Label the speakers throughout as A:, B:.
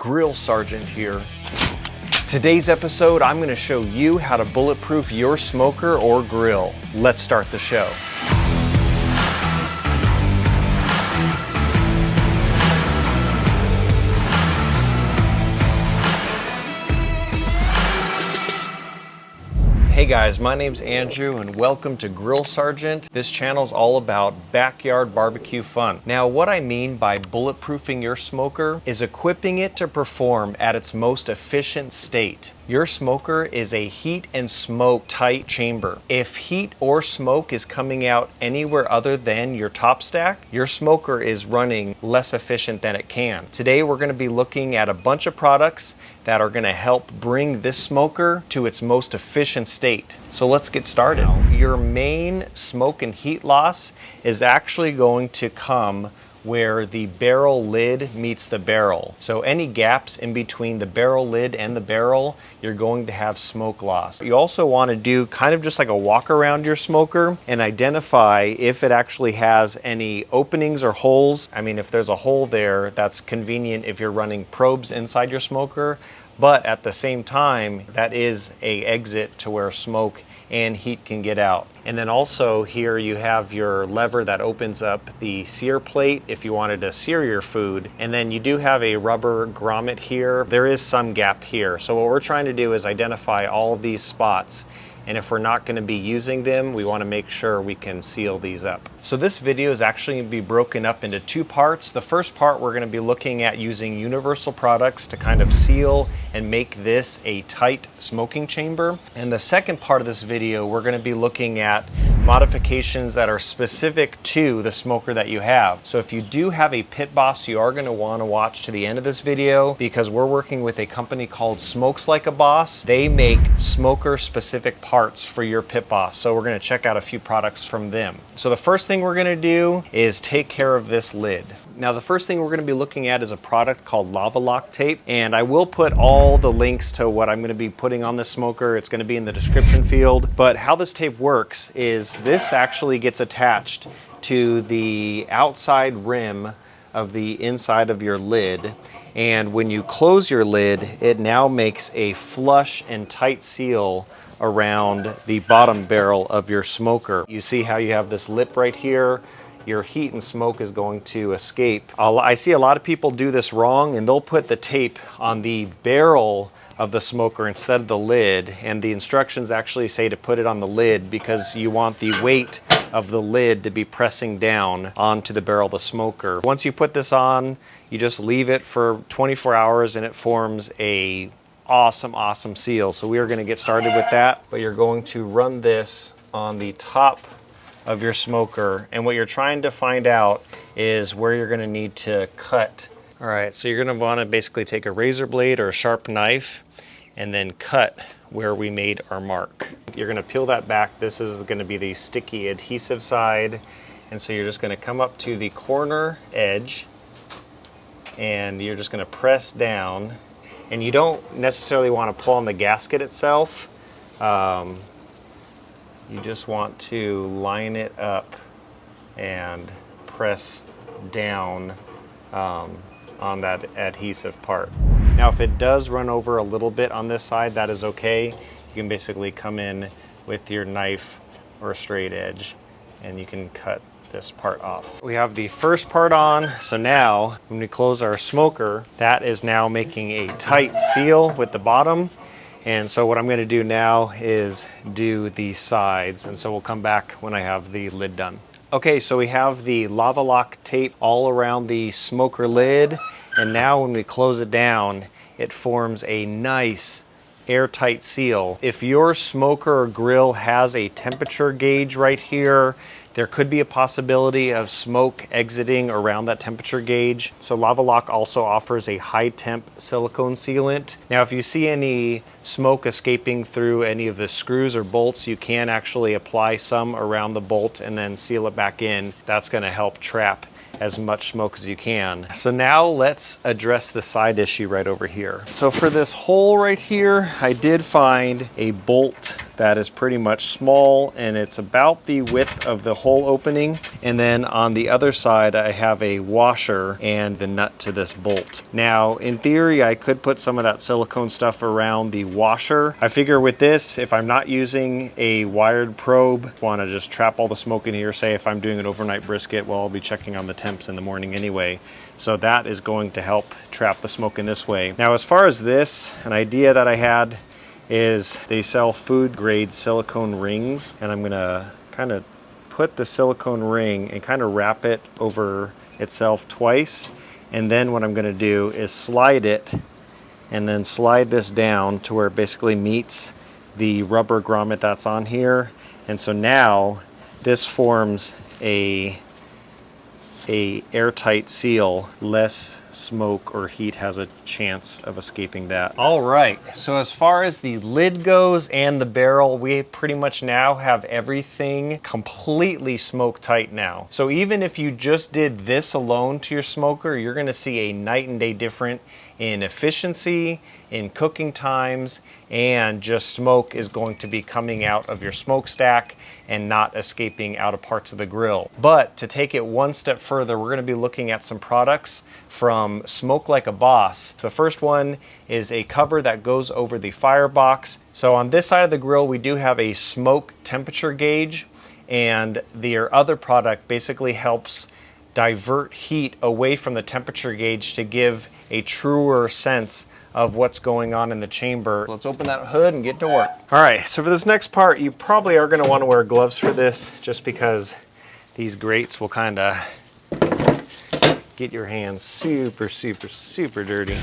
A: Grill Sergeant here. Today's episode, I'm going to show you how to bulletproof your smoker or grill. Let's start the show. Hey guys, my name's Andrew and welcome to Grill Sergeant. This channel's all about backyard barbecue fun. Now, what I mean by bulletproofing your smoker is equipping it to perform at its most efficient state. Your smoker is a heat and smoke tight chamber. If heat or smoke is coming out anywhere other than your top stack, your smoker is running less efficient than it can. Today we're going to be looking at a bunch of products that are going to help bring this smoker to its most efficient state. So let's get started. Your main smoke and heat loss is actually going to come where the barrel lid meets the barrel. So any gaps in between the barrel lid and the barrel, you're going to have smoke loss. You also want to do kind of just like a walk around your smoker and identify if it actually has any openings or holes. I mean, if there's a hole there, that's convenient if you're running probes inside your smoker, but at the same time, that is an exit to where smoke and heat can get out. And then also here you have your lever that opens up the sear plate if you wanted to sear your food. And then you do have a rubber grommet here. There is some gap here. So what we're trying to do is identify all of these spots. And if we're not going to be using them, we want to make sure we can seal these up. So this video is actually going to be broken up into two parts. The first part, we're going to be looking at using universal products to kind of seal and make this a tight smoking chamber. And the second part of this video, we're going to be looking at modifications that are specific to the smoker that you have. So if you do have a pit boss, you are going to want to watch to the end of this video because we're working with a company called Smokes Like a Boss. They make smoker specific parts for your pit boss. So we're going to check out a few products from them. So the first thing we're going to do is take care of this lid. Now the first thing we're going to be looking at is a product called LavaLock Tape, and I will put all the links to what I'm going to be putting on this smoker. It's going to be in the description field. But how this tape works is this actually gets attached to the outside rim of the inside of your lid, and when you close your lid, it now makes a flush and tight seal around the bottom barrel of your smoker. You see how you have this lip right here? Your heat and smoke is going to escape. I see a lot of people do this wrong, and they'll put the tape on the barrel of the smoker instead of the lid, and the instructions actually say to put it on the lid because you want the weight of the lid to be pressing down onto the barrel of the smoker. Once you put this on, you just leave it for 24 hours and it forms a awesome seal. So we are going to get started with that, but you're going to run this on the top of your smoker, and what you're trying to find out is where you're going to need to cut. All right, so you're going to want to basically take a razor blade or a sharp knife and then cut where we made our mark. You're going to peel that back. This is going to be the sticky adhesive side, and so you're just going to come up to the corner edge and you're just going to press down, and you don't necessarily want to pull on the gasket itself. You just want to line it up and press down on that adhesive part. Now, if it does run over a little bit on this side, that is okay. You can basically come in with your knife or a straight edge and you can cut this part off. We have the first part on, so now when we close our smoker, that is now making a tight seal with the bottom. And so what I'm going to do now is do the sides, and so we'll come back when I have the lid done. Okay, so we have the LavaLock tape all around the smoker lid, and now when we close it down, it forms a nice airtight seal. If your smoker or grill has a temperature gauge right here, there could be a possibility of smoke exiting around that temperature gauge. So LavaLock also offers a high temp silicone sealant. Now, if you see any smoke escaping through any of the screws or bolts, you can actually apply some around the bolt and then seal it back in. That's going to help trap as much smoke as you can. So now let's address the side issue right over here. So for this hole right here, I did find a bolt that is pretty much small, and it's about the width of the hole opening. And then on the other side, I have a washer and the nut to this bolt. Now, in theory, I could put some of that silicone stuff around the washer. I figure with this, if I'm not using a wired probe, want to just trap all the smoke in here. Say if I'm doing an overnight brisket, well, I'll be checking on the temps in the morning anyway. So that is going to help trap the smoke in this way. Now, as far as this, an idea that I had is they sell food grade silicone rings, and I'm gonna kind of put the silicone ring and kind of wrap it over itself twice. And then what I'm gonna do is slide it and then slide this down to where it basically meets the rubber grommet that's on here. And so now this forms a airtight seal. Less smoke or heat has a chance of escaping that. All right, so as far as the lid goes and the barrel, we pretty much now have everything completely smoke tight now. So even if you just did this alone to your smoker, you're gonna see a night and day difference in efficiency, in cooking times, and just smoke is going to be coming out of your smokestack and not escaping out of parts of the grill. But to take it one step further, we're gonna be looking at some products from Smoke Like a Boss. The first one is a cover that goes over the firebox. So on this side of the grill, we do have a smoke temperature gauge, and their other product basically helps divert heat away from the temperature gauge to give a truer sense of what's going on in the chamber. Let's open that hood and get to work. All right, so for this next part, you probably are gonna wanna wear gloves for this, just because these grates will kinda get your hands super, super, super dirty.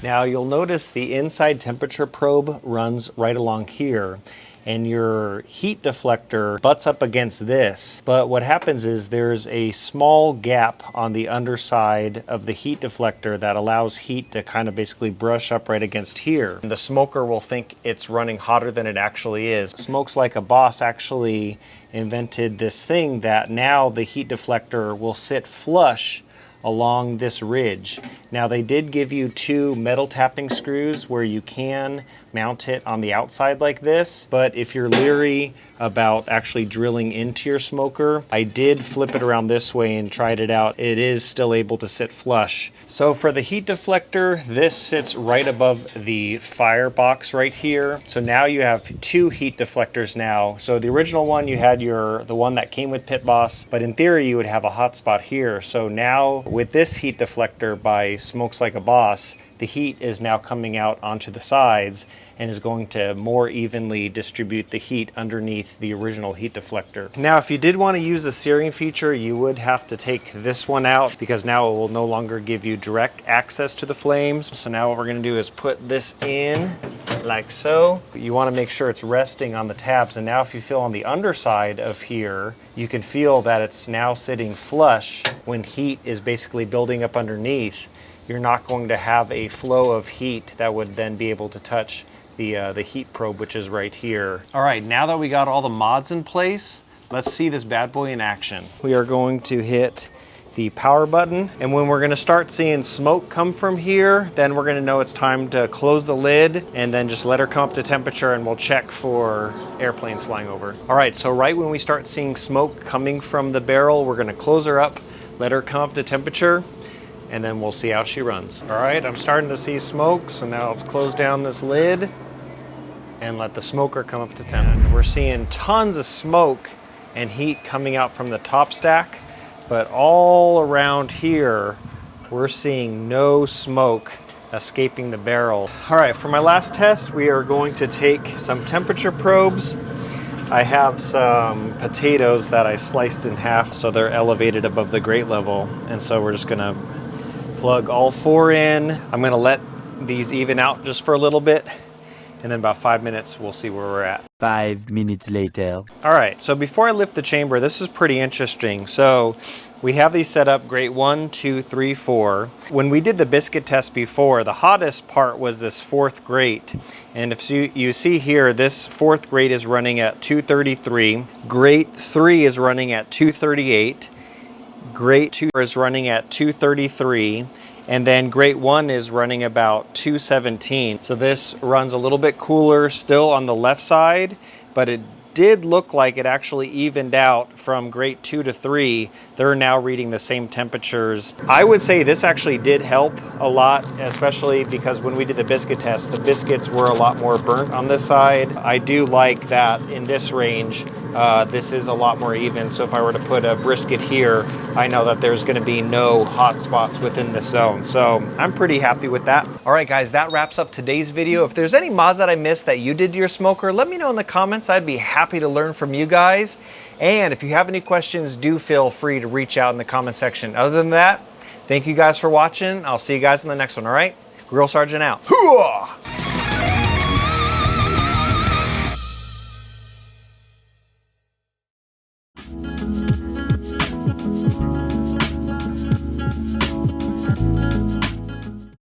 A: Now you'll notice the inside temperature probe runs right along here, and your heat deflector butts up against this. But what happens is there's a small gap on the underside of the heat deflector that allows heat to kind of basically brush up right against here. And the smoker will think it's running hotter than it actually is. Smokes Like a Boss actually invented this thing that now the heat deflector will sit flush along this ridge. Now they did give you 2 metal tapping screws where you can mount it on the outside like this, but if you're leery about actually drilling into your smoker, I did flip it around this way and tried it out. It is still able to sit flush. So for the heat deflector, this sits right above the firebox right here. So now you have 2 heat deflectors now. So the original one, you had the one that came with Pit Boss, but in theory you would have a hot spot here. So now with this heat deflector by Smokes Like a Boss, the heat is now coming out onto the sides and is going to more evenly distribute the heat underneath the original heat deflector. Now, if you did want to use the searing feature, you would have to take this one out, because now it will no longer give you direct access to the flames. So now what we're going to do is put this in like so. You want to make sure it's resting on the tabs, and now if you feel on the underside of here, you can feel that it's now sitting flush. When heat is basically building up underneath, you're not going to have a flow of heat that would then be able to touch the heat probe, which is right here. All right, now that we got all the mods in place, let's see this bad boy in action. We are going to hit the power button, and when we're gonna start seeing smoke come from here, then we're gonna know it's time to close the lid and then just let her come up to temperature, and we'll check for airplanes flying over. All right, so right when we start seeing smoke coming from the barrel, we're gonna close her up, let her come up to temperature, and then we'll see how she runs. All right, I'm starting to see smoke, so now let's close down this lid and let the smoker come up to temp. And we're seeing tons of smoke and heat coming out from the top stack, but all around here, we're seeing no smoke escaping the barrel. All right, for my last test, we are going to take some temperature probes. I have some potatoes that I sliced in half so they're elevated above the grate level, and so we're just gonna plug all 4 in. I'm gonna let these even out just for a little bit, and then about 5 minutes, we'll see where we're at.
B: 5 minutes later.
A: All right, so before I lift the chamber, this is pretty interesting. So we have these set up grate 1, 2, 3, 4. When we did the biscuit test before, the hottest part was this 4th grate. And if you see here, this 4th grate is running at 233. Grate 3 is running at 238. Grate 2 is running at 233. And then grate 1 is running about 217. So this runs a little bit cooler still on the left side, but it did look like it actually evened out from grate 2 to 3. They're now reading the same temperatures. I would say this actually did help a lot, especially because when we did the biscuit test, the biscuits were a lot more burnt on this side. I do like that in this range, this is a lot more even. So if I were to put a brisket here, I know that there's gonna be no hot spots within the zone. So I'm pretty happy with that. All right, guys, that wraps up today's video. If there's any mods that I missed that you did to your smoker, let me know in the comments. I'd be happy to learn from you guys. And if you have any questions, do feel free to reach out in the comment section. Other than that, thank you guys for watching. I'll see you guys in the next one, all right? Grill Sergeant out. Hooah!